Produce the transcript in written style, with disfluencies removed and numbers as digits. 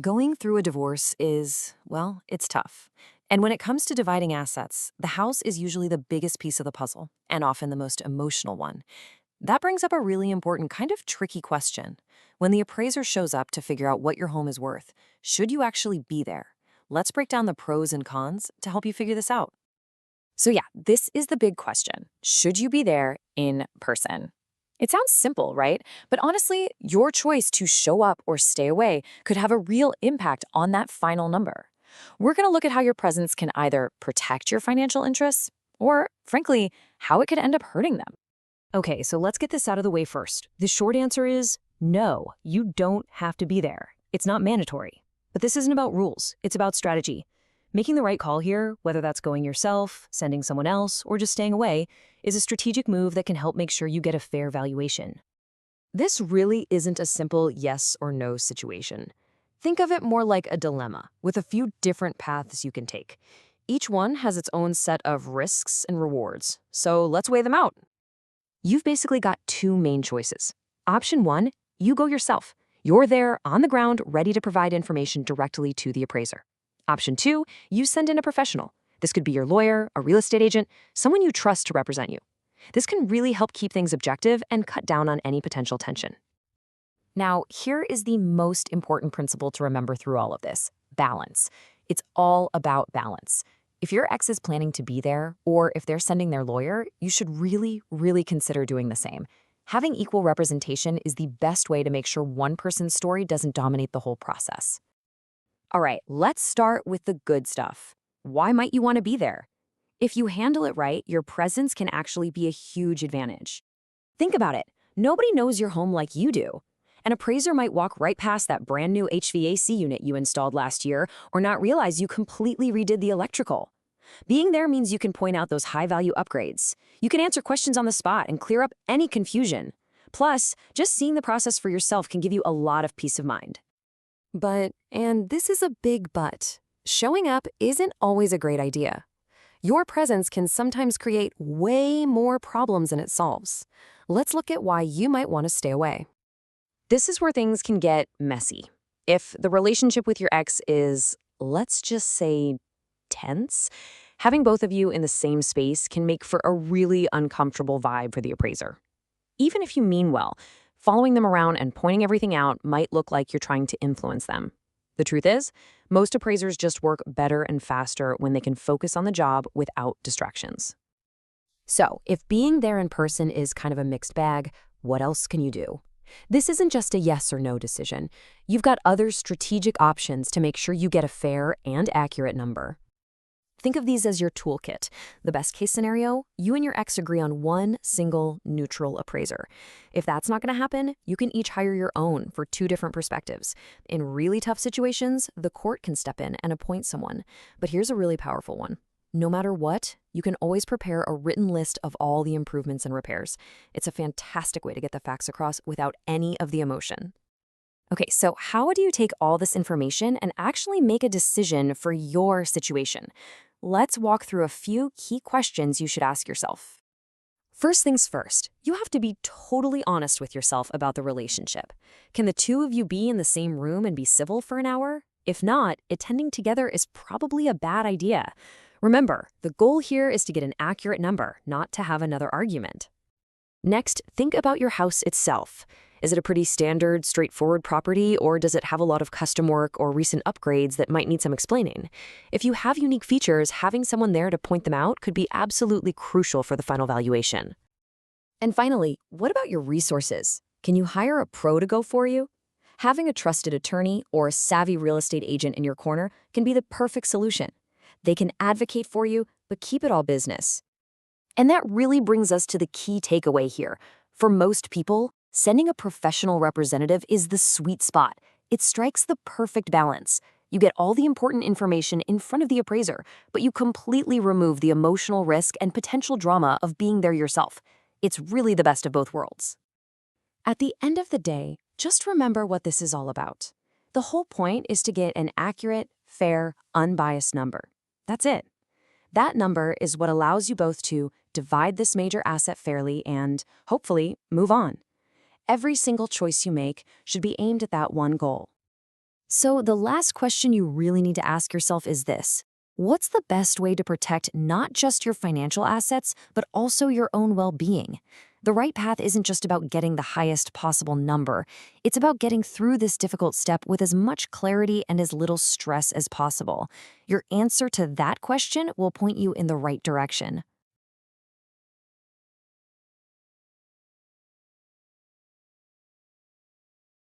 Going through a divorce is, well, it's tough. And when it comes to dividing assets, the house is usually the biggest piece of the puzzle, and often the most emotional one. That brings up a really important, kind of tricky question. When the appraiser shows up to figure out what your home is worth, should you actually be there? Let's break down the pros and cons to help you figure this out. So, yeah, this is the big question. Should you be there in person? It sounds simple, right? But honestly, your choice to show up or stay away could have a real impact on that final number. We're going to look at how your presence can either protect your financial interests or, frankly, how it could end up hurting them. Okay, so let's get this out of the way first. The short answer is no, you don't have to be there. It's not mandatory. But this isn't about rules, it's about strategy. Making the right call here, whether that's going yourself, sending someone else, or just staying away, is a strategic move that can help make sure you get a fair valuation. This really isn't a simple yes or no situation. Think of it more like a dilemma, with a few different paths you can take. Each one has its own set of risks and rewards, so let's weigh them out. You've basically got two main choices. Option one, you go yourself. You're there on the ground, ready to provide information directly to the appraiser. Option two, you send in a professional. This could be your lawyer, a real estate agent, someone you trust to represent you. This can really help keep things objective and cut down on any potential tension. Now, here is the most important principle to remember through all of this: balance. It's all about balance. If your ex is planning to be there, or if they're sending their lawyer, you should really consider doing the same. Having equal representation is the best way to make sure one person's story doesn't dominate the whole process. All right, let's start with the good stuff. Why might you want to be there? If you handle it right, your presence can actually be a huge advantage. Think about it. Nobody knows your home like you do. An appraiser might walk right past that brand new HVAC unit you installed last year or not realize you completely redid the electrical. Being there means you can point out those high-value upgrades. You can answer questions on the spot and clear up any confusion. Plus, just seeing the process for yourself can give you a lot of peace of mind. But, and this is a big but, showing up isn't always a great idea. Your presence can sometimes create way more problems than it solves. Let's look at why you might want to stay away. This is where things can get messy. If the relationship with your ex is, let's just say, tense, having both of you in the same space can make for a really uncomfortable vibe for the appraiser. Even if you mean well, following them around and pointing everything out might look like you're trying to influence them. The truth is, most appraisers just work better and faster when they can focus on the job without distractions. So, if being there in person is kind of a mixed bag, what else can you do? This isn't just a yes or no decision. You've got other strategic options to make sure you get a fair and accurate number. Think of these as your toolkit. The best case scenario, you and your ex agree on one single neutral appraiser. If that's not going to happen, you can each hire your own for two different perspectives. In really tough situations, the court can step in and appoint someone. But here's a really powerful one. No matter what, you can always prepare a written list of all the improvements and repairs. It's a fantastic way to get the facts across without any of the emotion. Okay, so how do you take all this information and actually make a decision for your situation? Let's walk through a few key questions you should ask yourself. First things first, you have to be totally honest with yourself about the relationship. Can the two of you be in the same room and be civil for an hour? If not, attending together is probably a bad idea. Remember, the goal here is to get an accurate number, not to have another argument. Next, think about your house itself. Is it a pretty standard, straightforward property, or does it have a lot of custom work or recent upgrades that might need some explaining? If you have unique features, having someone there to point them out could be absolutely crucial for the final valuation. And finally, what about your resources? Can you hire a pro to go for you? Having a trusted attorney or a savvy real estate agent in your corner can be the perfect solution. They can advocate for you, but keep it all business. And that really brings us to the key takeaway here. For most people, sending a professional representative is the sweet spot. It strikes the perfect balance. You get all the important information in front of the appraiser, but you completely remove the emotional risk and potential drama of being there yourself. It's really the best of both worlds. At the end of the day, just remember what this is all about. The whole point is to get an accurate, fair, unbiased number. That's it. That number is what allows you both to divide this major asset fairly and, hopefully, move on. Every single choice you make should be aimed at that one goal. So the last question you really need to ask yourself is this. What's the best way to protect not just your financial assets, but also your own well-being? The right path isn't just about getting the highest possible number. It's about getting through this difficult step with as much clarity and as little stress as possible. Your answer to that question will point you in the right direction.